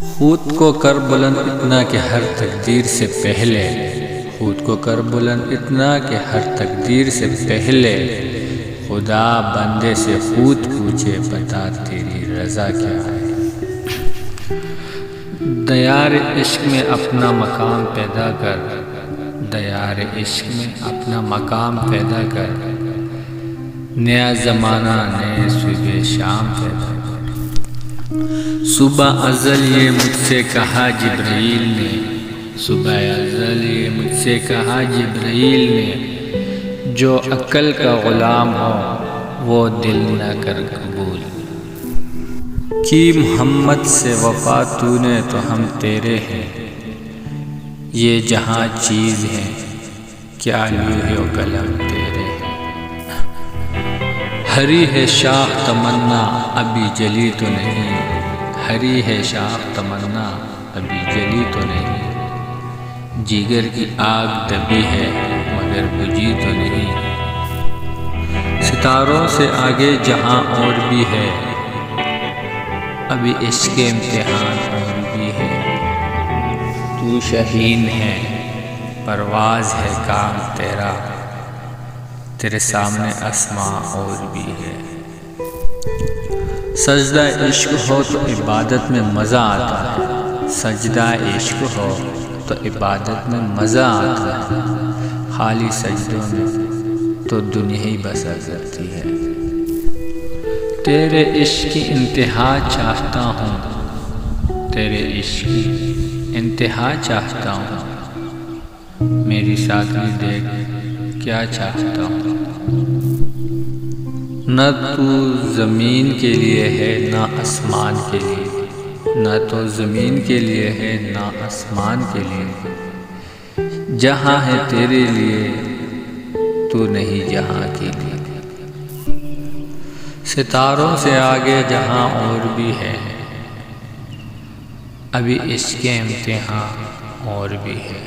خود کو کر بلند اتنا کہ ہر تقدیر سے پہلے، خود کو کر بلند اتنا کہ ہر تقدیر سے پہلے، خدا بندے سے خود پوچھے بتا تیری رضا کیا ہے۔ دیار عشق میں اپنا مقام پیدا کر، دیار عشق میں اپنا مقام پیدا کر، نیا زمانہ نئے صبح شام پیدا کر۔ صبح ازل یہ مجھ سے کہا جبرائیل نے، صبح ازل یہ مجھ سے کہا جبرائیل نے، جو عقل کا غلام ہو وہ دل نہ کر قبول۔ کی محمد سے وفا تو نے تو ہم تیرے ہیں، یہ جہاں چیز ہے کیا لوح و قلم تیرے ہیں۔ ہری ہے شاخ تمنا ابھی جلی تو نہیں، ہری ہے شاخ تمنا ابھی جلی تو نہیں، جگر کی آگ دبی ہے مگر بجھی تو نہیں۔ ستاروں سے آگے جہاں اور بھی ہے، ابھی عشق امتحان اور بھی ہے۔ تو شہین ہے پرواز ہے کام تیرا، تیرے سامنے آسماں اور بھی ہے۔ سجدہ عشق ہو تو عبادت میں مزہ آتا ہے، سجدہ عشق ہو تو عبادت میں مزہ آتا ہے، خالی سجدوں میں تو دنیا ہی بسر کرتی ہے۔ تیرے عشق کی انتہا چاہتا ہوں، تیرے عشق کی انتہا چاہتا ہوں، میری سادگی دیکھ کیا چاہتا ہوں۔ نہ تو زمین کے لیے ہے نہ آسمان کے لیے، نہ تو زمین کے لیے ہے نہ آسمان کے لیے، جہاں ہے تیرے لیے تو نہیں جہاں کے لیے۔ ستاروں سے آگے جہاں اور بھی ہے، ابھی عشق امتحان اور بھی ہے۔